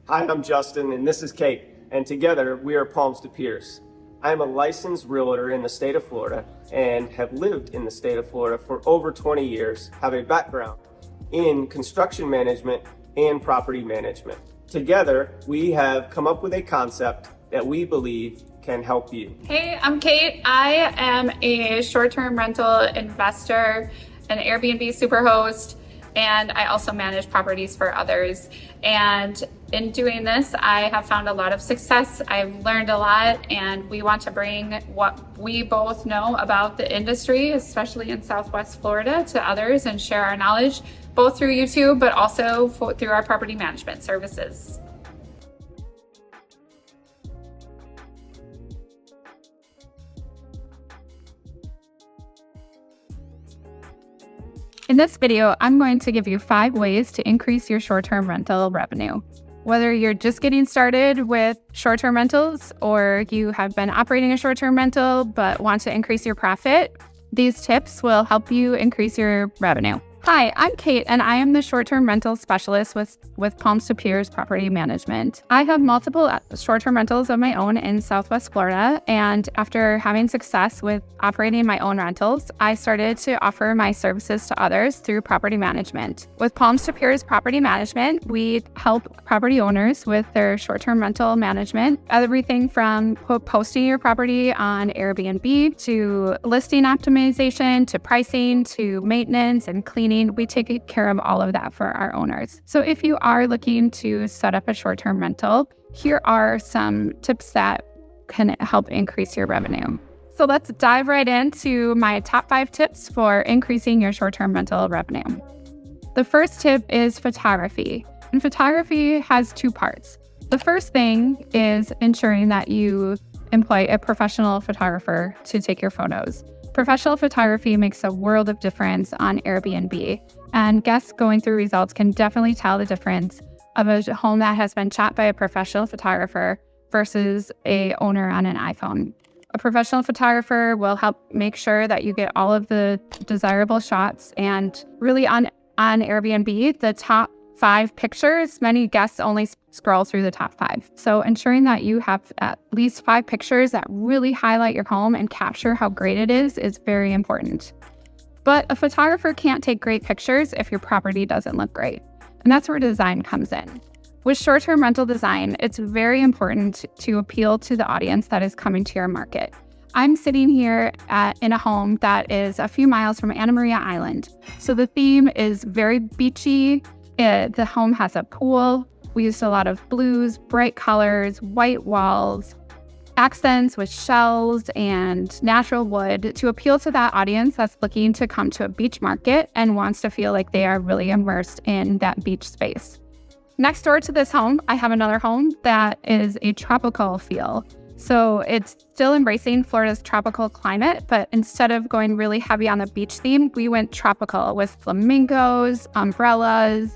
Hi, I'm Justin, and this is Kate, and together we are Palms to Piers. I am a licensed realtor in the state of Florida and have lived in the state of Florida for over 20 years, have a background in construction management and property management. Together, we have come up with a concept that we believe can help you. Hey, I'm Kate. I am a short-term rental investor, an Airbnb superhost, and I also manage properties for others. And in doing this, I have found a lot of success. I've learned a lot, and we want to bring what we both know about the industry, especially in Southwest Florida, to others and share our knowledge, both through YouTube, but also through our property management services. In this video, I'm going to give you 5 ways to increase your short-term rental revenue. Whether you're just getting started with short-term rentals or you have been operating a short-term rental but want to increase your profit, these tips will help you increase your revenue. Hi, I'm Kate, and I am the short-term rental specialist with Palms to Piers Property Management. I have multiple short-term rentals of my own in Southwest Florida, and after having success with operating my own rentals, I started to offer my services to others through property management. With Palms to Piers Property Management, we help property owners with their short-term rental management, everything from posting your property on Airbnb to listing optimization to pricing to maintenance and cleaning. We take care of all of that for our owners. So if you are looking to set up a short-term rental, here are some tips that can help increase your revenue. So let's dive right into my top 5 tips for increasing your short-term rental revenue. The first tip is photography. And photography has 2 parts. The first thing is ensuring that you employ a professional photographer to take your photos. Professional photography makes a world of difference on Airbnb, and guests going through results can definitely tell the difference of a home that has been shot by a professional photographer versus a owner on an iPhone. A professional photographer will help make sure that you get all of the desirable shots, and really on Airbnb, the top 5 pictures, many guests only scroll through the top 5. So ensuring that you have at least 5 pictures that really highlight your home and capture how great it is very important. But a photographer can't take great pictures if your property doesn't look great. And that's where design comes in. With short-term rental design, it's very important to appeal to the audience that is coming to your market. I'm sitting here in a home that is a few miles from Anna Maria Island. So the theme is very beachy. The home has a pool. We used a lot of blues, bright colors, white walls, accents with shells and natural wood to appeal to that audience that's looking to come to a beach market and wants to feel like they are really immersed in that beach space. Next door to this home, I have another home that is a tropical feel. So it's still embracing Florida's tropical climate, but instead of going really heavy on the beach theme, we went tropical with flamingos, umbrellas,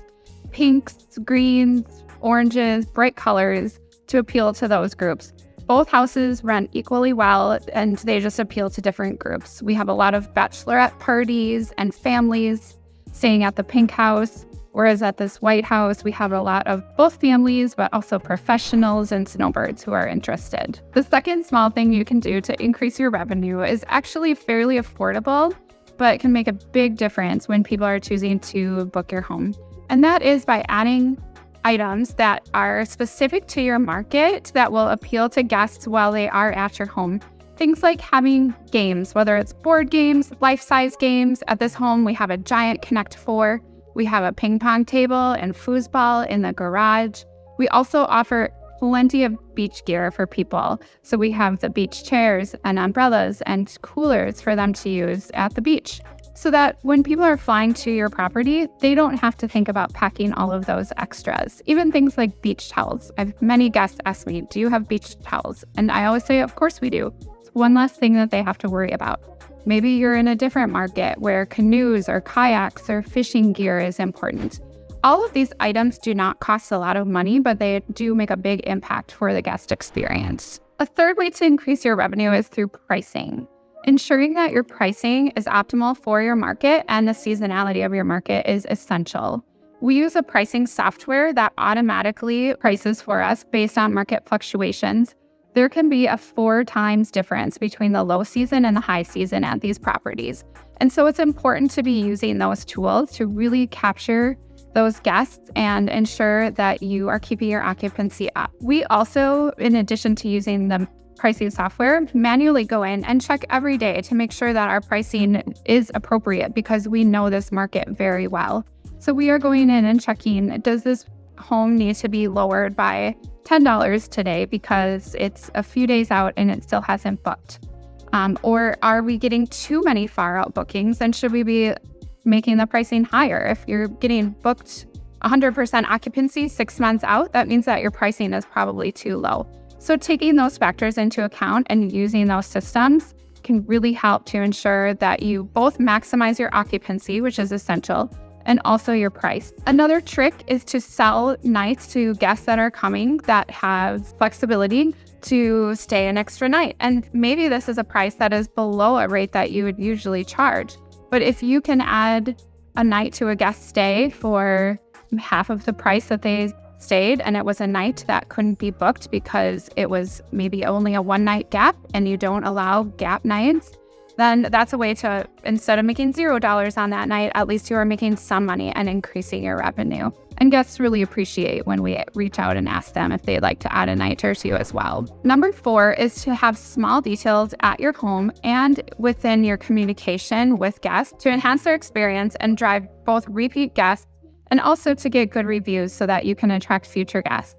pinks, greens, oranges, bright colors to appeal to those groups. Both houses rent equally well, and they just appeal to different groups. We have a lot of bachelorette parties and families staying at the pink house, whereas at this white house, we have a lot of both families, but also professionals and snowbirds who are interested. The second small thing you can do to increase your revenue is actually fairly affordable, but it can make a big difference when people are choosing to book your home. And that is by adding items that are specific to your market that will appeal to guests while they are at your home. Things like having games, whether it's board games, life-size games. At this home, we have a giant Connect 4. We have a ping pong table and foosball in the garage. We also offer plenty of beach gear for people. So we have the beach chairs and umbrellas and coolers for them to use at the beach, so that when people are flying to your property, they don't have to think about packing all of those extras. Even things like beach towels. I've many guests ask me, do you have beach towels? And I always say, of course we do. It's one less thing that they have to worry about. Maybe you're in a different market where canoes or kayaks or fishing gear is important. All of these items do not cost a lot of money, but they do make a big impact for the guest experience. A third way to increase your revenue is through pricing. Ensuring that your pricing is optimal for your market and the seasonality of your market is essential. We use a pricing software that automatically prices for us based on market fluctuations. There can be a 4 times difference between the low season and the high season at these properties. And so it's important to be using those tools to really capture those guests and ensure that you are keeping your occupancy up. We also, in addition to using the pricing software, manually go in and check every day to make sure that our pricing is appropriate because we know this market very well. So we are going in and checking, does this home need to be lowered by $10 today because it's a few days out and it still hasn't booked? Or are we getting too many far out bookings and should we be making the pricing higher? If you're getting booked 100% occupancy 6 months out, that means that your pricing is probably too low. So taking those factors into account and using those systems can really help to ensure that you both maximize your occupancy, which is essential, and also your price. Another trick is to sell nights to guests that are coming that have flexibility to stay an extra night. And maybe this is a price that is below a rate that you would usually charge. But if you can add a night to a guest stay for half of the price that they stayed, and it was a night that couldn't be booked because it was maybe only a 1-night gap and you don't allow gap nights, then that's a way to, instead of making $0 on that night, at least you are making some money and increasing your revenue. And guests really appreciate when we reach out and ask them if they'd like to add a night or two as well. Number 4 is to have small details at your home and within your communication with guests to enhance their experience and drive both repeat guests and also to get good reviews so that you can attract future guests.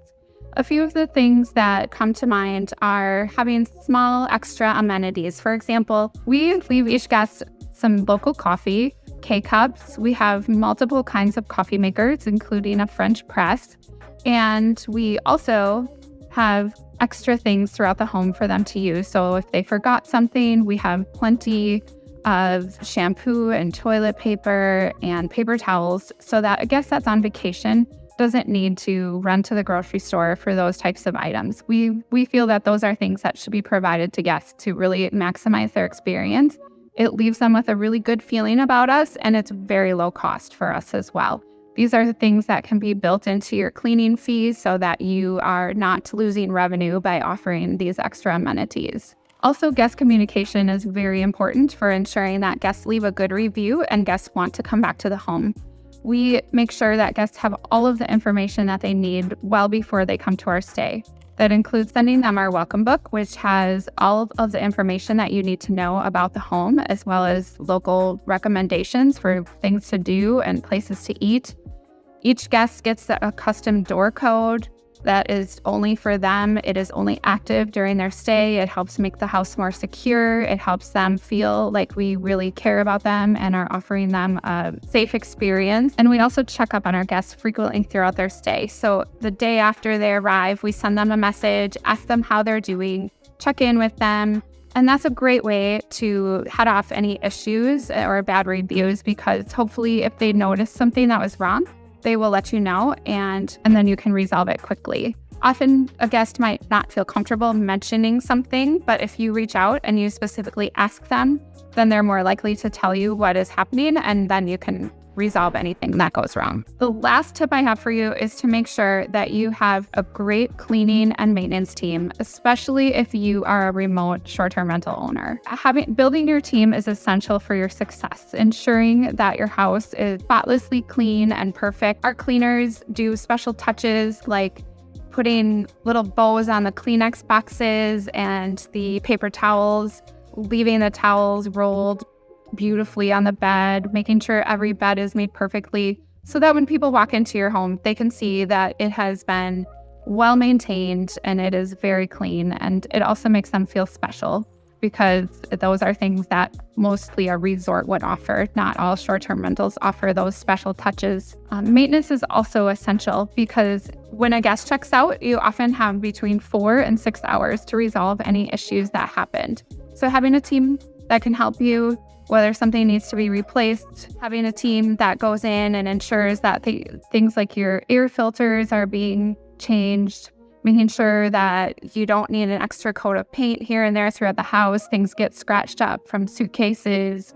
A few of the things that come to mind are having small extra amenities. For example, we leave each guest some local coffee, K-cups. We have multiple kinds of coffee makers, including a French press. And we also have extra things throughout the home for them to use. So if they forgot something, we have plenty of shampoo and toilet paper and paper towels so that a guest that's on vacation doesn't need to run to the grocery store for those types of items. We feel that those are things that should be provided to guests to really maximize their experience. It leaves them with a really good feeling about us, and it's very low cost for us as well. These are the things that can be built into your cleaning fees so that you are not losing revenue by offering these extra amenities. Also, guest communication is very important for ensuring that guests leave a good review and guests want to come back to the home. We make sure that guests have all of the information that they need well before they come to our stay. That includes sending them our welcome book, which has all of the information that you need to know about the home, as well as local recommendations for things to do and places to eat. Each guest gets a custom door code that is only for them. It is only active during their stay. It helps make the house more secure. It helps them feel like we really care about them and are offering them a safe experience. And we also check up on our guests frequently throughout their stay. So the day after they arrive, we send them a message, ask them how they're doing, check in with them. And that's a great way to head off any issues or bad reviews, because hopefully if they notice something that was wrong, they will let you know, and then you can resolve it quickly. Often a guest might not feel comfortable mentioning something, but if you reach out and you specifically ask them, then they're more likely to tell you what is happening, and then you can resolve anything that goes wrong. The last tip I have for you is to make sure that you have a great cleaning and maintenance team, especially if you are a remote short-term rental owner. Building your team is essential for your success, ensuring that your house is spotlessly clean and perfect. Our cleaners do special touches like putting little bows on the Kleenex boxes and the paper towels, leaving the towels rolled beautifully on the bed, making sure every bed is made perfectly so that when people walk into your home, they can see that it has been well maintained and it is very clean. And it also makes them feel special, because those are things that mostly a resort would offer. Not all short-term rentals offer those special touches. Maintenance is also essential, because when a guest checks out, you often have between 4 and 6 hours to resolve any issues that happened. So having a team that can help you, whether something needs to be replaced, having a team that goes in and ensures that things like your air filters are being changed, making sure that you don't need an extra coat of paint here and there throughout the house. Things get scratched up from suitcases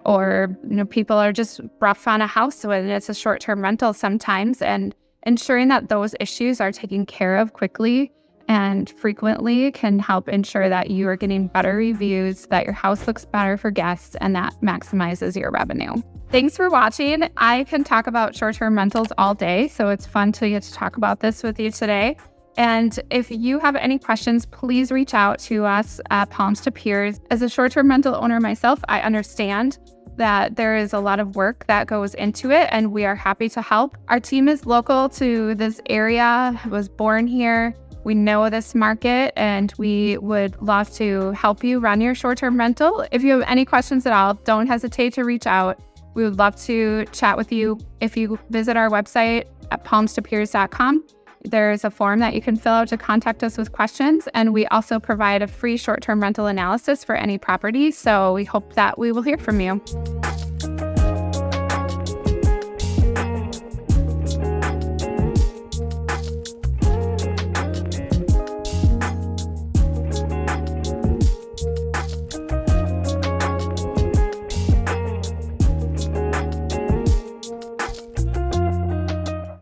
or people are just rough on a house when it's a short-term rental sometimes, and ensuring that those issues are taken care of quickly and frequently can help ensure that you are getting better reviews, that your house looks better for guests, and that maximizes your revenue. Thanks for watching. I can talk about short-term rentals all day, so it's fun to get to talk about this with you today. And if you have any questions, please reach out to us at Palms to Piers. As a short-term rental owner myself, I understand that there is a lot of work that goes into it, and we are happy to help. Our team is local to this area, was born here. We know this market, and we would love to help you run your short-term rental. If you have any questions at all, don't hesitate to reach out. We would love to chat with you. If you visit our website at palmstopiers.com, there's a form that you can fill out to contact us with questions, and we also provide a free short-term rental analysis for any property. So we hope that we will hear from you.